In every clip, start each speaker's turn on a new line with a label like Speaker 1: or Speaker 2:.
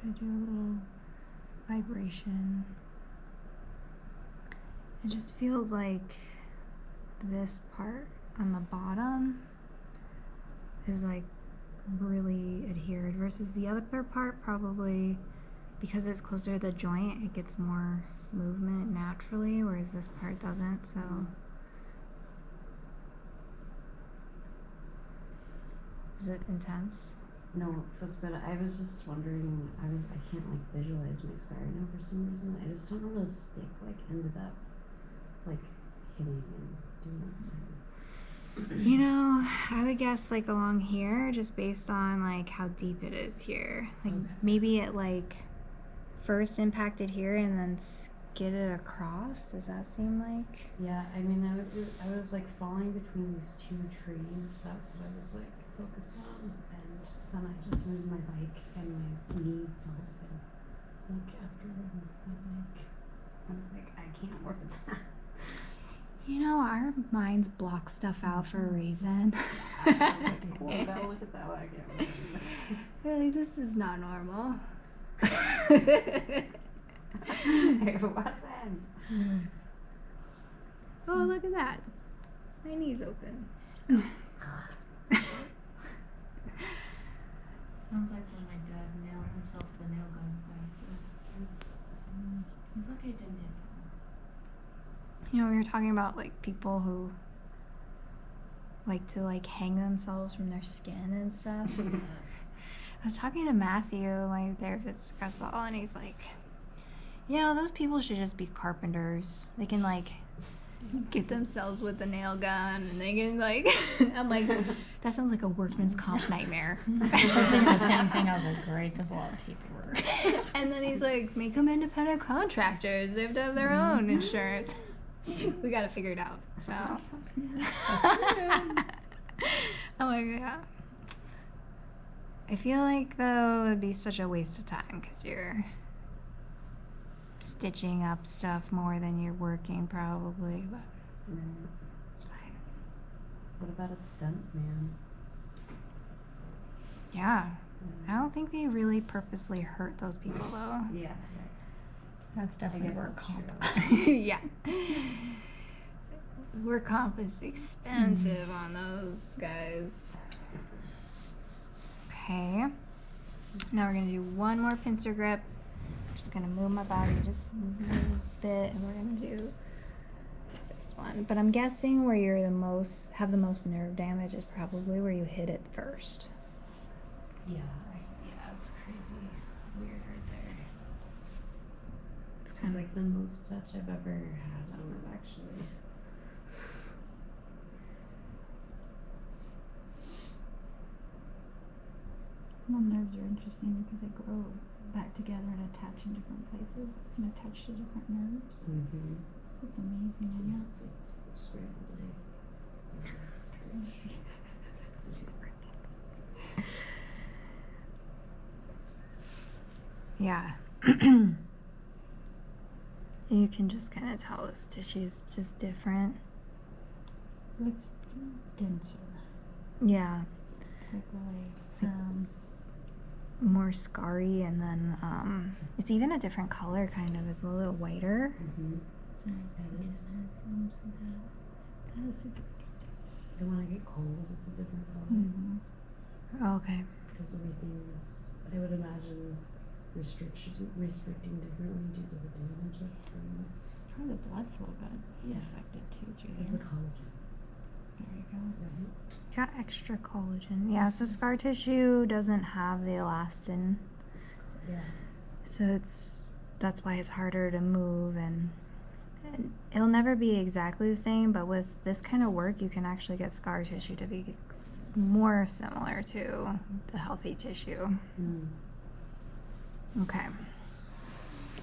Speaker 1: Try to do a little vibration. It just feels like this part on the bottom is like really adhered versus the other part probably, because it's closer to the joint, it gets more movement naturally, whereas this part doesn't. So is it intense?
Speaker 2: No, it feels good. I was just wondering, I can't like visualize my scar now for some reason. I just don't know where the stick like ended up like hitting and doing that stuff.
Speaker 1: You know, I would guess like along here, just based on like how deep it is here. Like maybe it like first impacted here and then skidded across. Does that seem like?
Speaker 2: Yeah, I mean, I was like falling between these two trees. That's what I was like focused on, and then I just moved my bike and my knee fell open. Like after I moved my bike, I was like, I can't work with that.
Speaker 1: You know, our minds block stuff out for a reason.
Speaker 2: I was like, oh, gotta look at that one again.
Speaker 1: Really, this is not normal.
Speaker 2: It wasn't.
Speaker 1: Oh, look at that. My knee's open.
Speaker 3: Sounds like when my dad nailed himself with a nail gun by accident. He's lucky it didn't hit him.
Speaker 1: You know, we were talking about like people who like to like hang themselves from their skin and stuff. I was talking to Matthew, my therapist, across the hall, and he's like, yeah, those people should just be carpenters. They can like get themselves with a nail gun and they can like, I'm like, that sounds like a workman's comp nightmare.
Speaker 3: I was thinking the same thing. I was like, great, there's a lot of paperwork.
Speaker 1: And then he's like, make them independent contractors. They have to have their own insurance. We got to figure it out. So I'm like, yeah. I feel like though it'd be such a waste of time because you're stitching up stuff more than you're working probably, but it's fine.
Speaker 2: What about a stunt man?
Speaker 1: Yeah. I don't think they really purposely hurt those people though.
Speaker 2: Yeah.
Speaker 3: That's definitely work comp.
Speaker 1: Yeah. Work comp is expensive on those guys. Okay. Now we're going to do one more pincer grip. I'm just going to move my body just a little bit, and we're going to do this one. But I'm guessing where you're have the most nerve damage is probably where you hit it first.
Speaker 2: Yeah, it's crazy weird right there. It's like the most touch I've ever had on it, actually.
Speaker 3: Well, nerves are interesting because they grow back together and attach in different places and attach to different nerves.
Speaker 2: Mm-hmm.
Speaker 3: So it's amazing, I know.
Speaker 2: It's like scrambled egg.
Speaker 1: Yeah. You can just kind of tell this tissue's just different.
Speaker 3: It's denser.
Speaker 1: Yeah.
Speaker 3: It's like really
Speaker 1: More scarry, and then it's even a different color kind of. It's a little whiter.
Speaker 2: Mm-hmm.
Speaker 3: sorry,
Speaker 2: That is.
Speaker 3: That is super.
Speaker 2: And when I get cold, it's a different color.
Speaker 3: Mm-hmm.
Speaker 1: Oh, okay.
Speaker 2: Because everything is, I would imagine, restricting differently due to the damage that's from
Speaker 3: Probably the blood flow got affected too through
Speaker 2: It's
Speaker 3: there.
Speaker 2: the collagen.
Speaker 3: There you go.
Speaker 2: Right?
Speaker 1: Got extra collagen. Yeah, so scar tissue doesn't have the elastin.
Speaker 2: Yeah.
Speaker 1: So that's why it's harder to move, and it'll never be exactly the same, but with this kind of work you can actually get scar tissue to be more similar to the healthy tissue.
Speaker 2: Mm.
Speaker 1: Okay.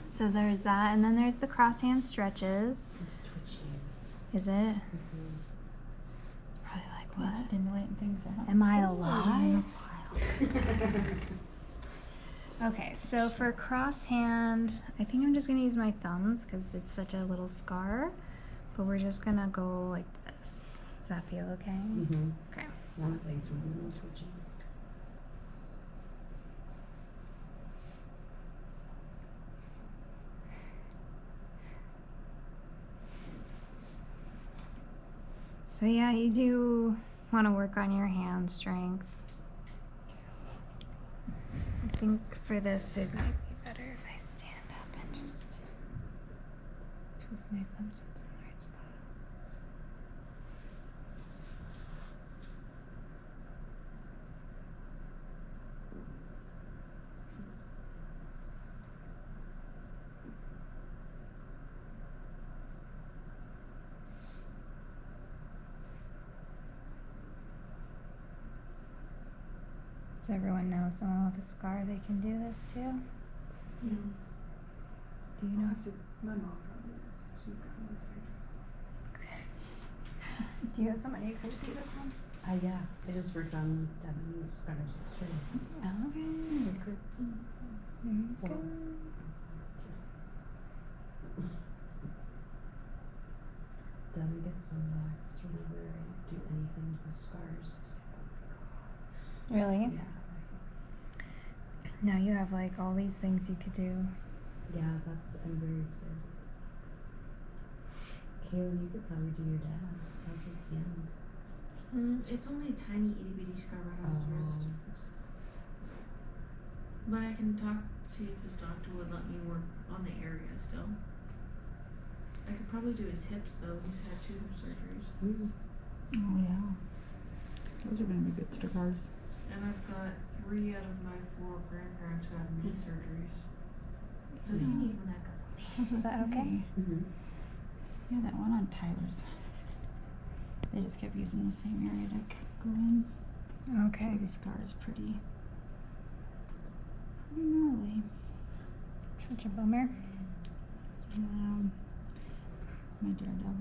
Speaker 1: So there's that, and then there's the cross hand stretches.
Speaker 2: It's twitchy.
Speaker 1: Is it?
Speaker 2: Mm-hmm.
Speaker 1: It's probably like,
Speaker 3: What?
Speaker 1: what?
Speaker 3: Stimulating things out.
Speaker 1: Am I alive? Okay, so for cross hand, I think I'm just gonna use my thumbs because it's such a little scar, but we're just gonna go like this. Does that feel okay?
Speaker 2: Mm-hmm.
Speaker 1: Okay.
Speaker 2: One of things really twitchy.
Speaker 1: So yeah, you do want to work on your hand strength. I think for this it might be better if I stand up and just twist my thumbs in the right spot. Does everyone know someone with a scar they can do this too?
Speaker 4: Yeah.
Speaker 1: Do you
Speaker 4: I'll
Speaker 1: know?
Speaker 4: have to, my mom probably is. She's got one of those surgeries.
Speaker 1: Do you have someone you could do this on?
Speaker 2: Yeah, I just worked on Devin's scars yesterday.
Speaker 1: Okay.
Speaker 2: Secret.
Speaker 1: There you go.
Speaker 2: Devin gets so relaxed whenever I do anything with the scars. It's like, oh my god.
Speaker 1: Really?
Speaker 2: Yeah.
Speaker 1: Now you have like all these things you could do.
Speaker 2: Yeah, I'm very excited. Kaylin, you could probably do your dad. How's his hand?
Speaker 5: It's only a tiny itty bitty scar right on his wrist.
Speaker 2: Um,
Speaker 5: But I can see if his doctor would let me work on the area still. I could probably do his hips though. He's had 2 hip surgeries.
Speaker 3: Oh yeah. Those are gonna be good scars.
Speaker 5: And I've got 3 out of my 4 grandparents who had knee surgeries. So if you need one, I got one.
Speaker 1: Is that okay?
Speaker 3: Yeah, that one on Tyler's. They just kept using the same area to go in.
Speaker 1: Okay.
Speaker 3: So the scar is pretty gnarly.
Speaker 1: Such a bummer.
Speaker 3: My daredevil.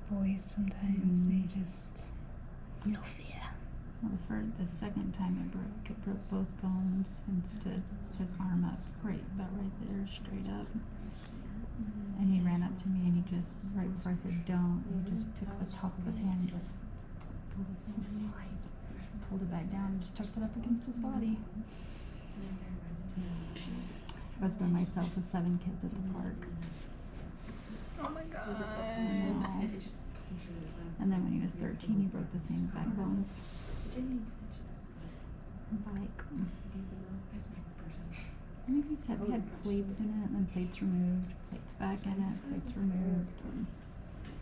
Speaker 1: Boys sometimes they just no fear.
Speaker 3: Well, for the second time it broke both bones and stood his arm up right there, straight up. And he ran up to me and he just, right before I said don't, he just took the top of his hand and just pulled his hands wide. Just pulled it back down and just tucked it up against his body. I was by myself with 7 kids at the park.
Speaker 1: Oh my god.
Speaker 3: And then when he was 13, he broke the same exact bones. Like, he said we had plates in it, and then plates removed, plates back in it, plates removed.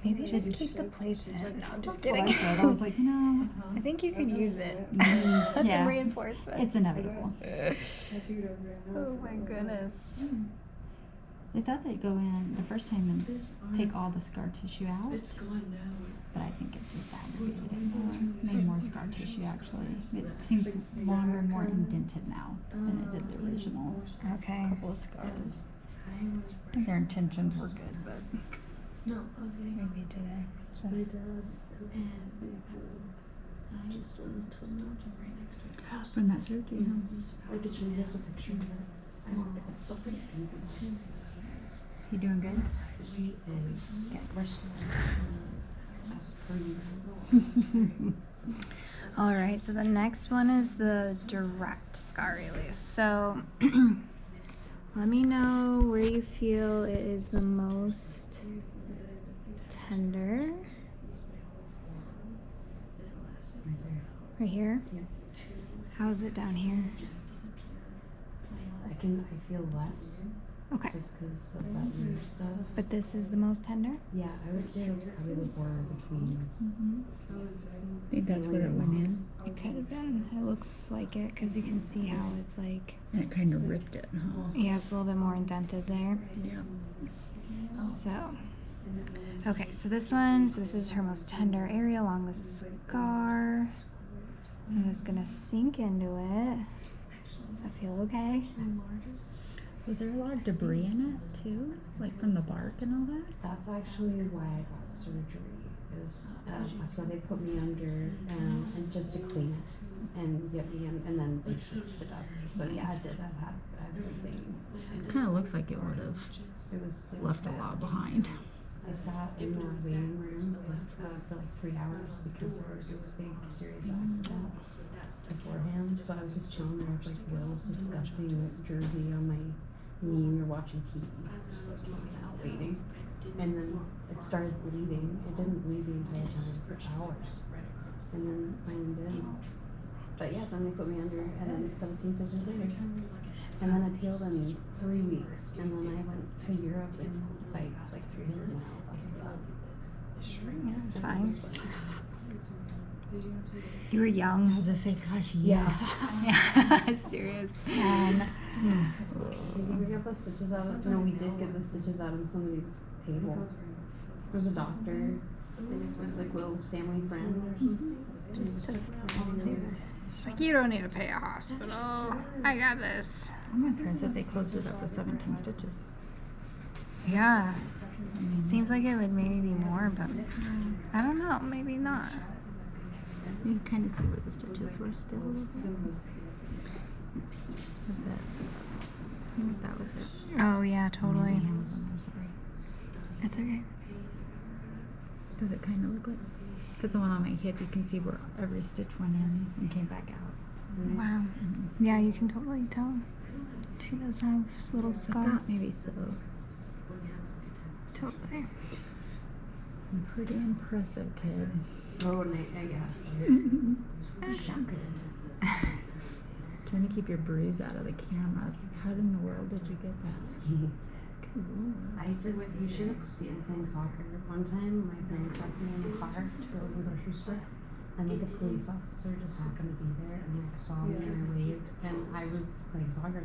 Speaker 1: Maybe just keep the plates in. No, I'm just
Speaker 3: That's what
Speaker 1: kidding.
Speaker 3: I said. I was like,
Speaker 1: I think you could use it.
Speaker 3: Mm,
Speaker 1: That's
Speaker 3: yeah.
Speaker 1: some reinforcement.
Speaker 3: It's inevitable.
Speaker 4: Tattooed over it.
Speaker 1: Oh my goodness.
Speaker 3: They thought they'd go in the first time and take all the scar tissue out,
Speaker 5: It's gone now.
Speaker 3: but I think it just aggravated it more. Made more scar tissue actually. It seems longer and more indented now than it did the original
Speaker 1: Okay.
Speaker 3: couple of scars. I think their intentions were good, but
Speaker 5: No, I was getting
Speaker 1: Maybe today. So.
Speaker 5: and I just stopped right next to it.
Speaker 3: from that surgery.
Speaker 2: I could show you guys a picture of her. I want to so pretty.
Speaker 3: You doing good?
Speaker 2: She is. We're still as per usual.
Speaker 1: All right, so the next one is the direct scar release. So let me know where you feel it is the most tender. Right here?
Speaker 2: Yeah.
Speaker 1: How is it down here?
Speaker 2: I feel less
Speaker 1: Okay.
Speaker 2: just because of that nerve stuff.
Speaker 1: But this is the most tender?
Speaker 2: Yeah, I would say it's probably the border between.
Speaker 3: I think that's where it went in.
Speaker 1: It could have been. It looks like it because you can see how it's like,
Speaker 3: And it kind of ripped it, huh?
Speaker 1: yeah, it's a little bit more indented there.
Speaker 3: Yeah.
Speaker 1: So, okay, so this is her most tender area along the scar. I'm just gonna sink into it. Does that feel okay?
Speaker 3: Was there a lot of debris in it too? Like from the bark and all that?
Speaker 2: That's actually why I got surgery. So they put me under and just to clean it and get me in, and then they stitched it up. So yeah, I did. I've had everything.
Speaker 3: Kind of looks like it would have
Speaker 2: It was
Speaker 3: left a
Speaker 2: bad.
Speaker 3: lot behind.
Speaker 2: I sat in the waiting room for like 3 hours because there was a big serious accident beforehand. So I was just chilling there with like Will's disgusting jersey on my knee and we were watching TV. Just like hanging out waiting. and then it started bleeding. It didn't bleed the entire time for hours, and then mine did. But yeah, then they put me under, and then 17 stitches later. And then it healed in 3 weeks, and then I went to Europe and biked like 300 miles after that.
Speaker 1: Yeah, it's fine.
Speaker 4: Did you have to?
Speaker 1: You were young.
Speaker 3: I was gonna say, gosh,
Speaker 2: Yeah.
Speaker 1: Yeah, serious. And
Speaker 2: We got the stitches out of, no, we did get the stitches out of somebody's table. There was a doctor, and it was like Will's family friend.
Speaker 1: just took it's like, you don't need to pay a hospital. I got this.
Speaker 3: I'm impressed that they closed it up with 17 stitches.
Speaker 1: Yeah.
Speaker 3: I mean,
Speaker 1: Seems like it would maybe be more, but I don't know. Maybe not.
Speaker 3: you can kind of see where the stitches were still. I think that was it.
Speaker 1: Oh, yeah,
Speaker 3: My
Speaker 1: totally.
Speaker 3: hand was on there, sorry.
Speaker 1: It's okay.
Speaker 3: Does it kind of look like? Because the one on my hip, you can see where every stitch went in and came back out.
Speaker 1: Wow. Yeah, you can totally tell. She does have little
Speaker 3: I thought
Speaker 1: scars.
Speaker 3: maybe so.
Speaker 1: Totally.
Speaker 3: Pretty impressive, kid.
Speaker 2: Oh, yeah.
Speaker 3: Shocking. Trying to keep your bruise out of the camera. How in the world did you get that?
Speaker 2: Ski.
Speaker 3: Good lord.
Speaker 2: You should have seen me playing soccer. One time, my parents left me in the car to go to the grocery store, and like a police officer just happened to be there, and he saw me and waved, and I was playing soccer.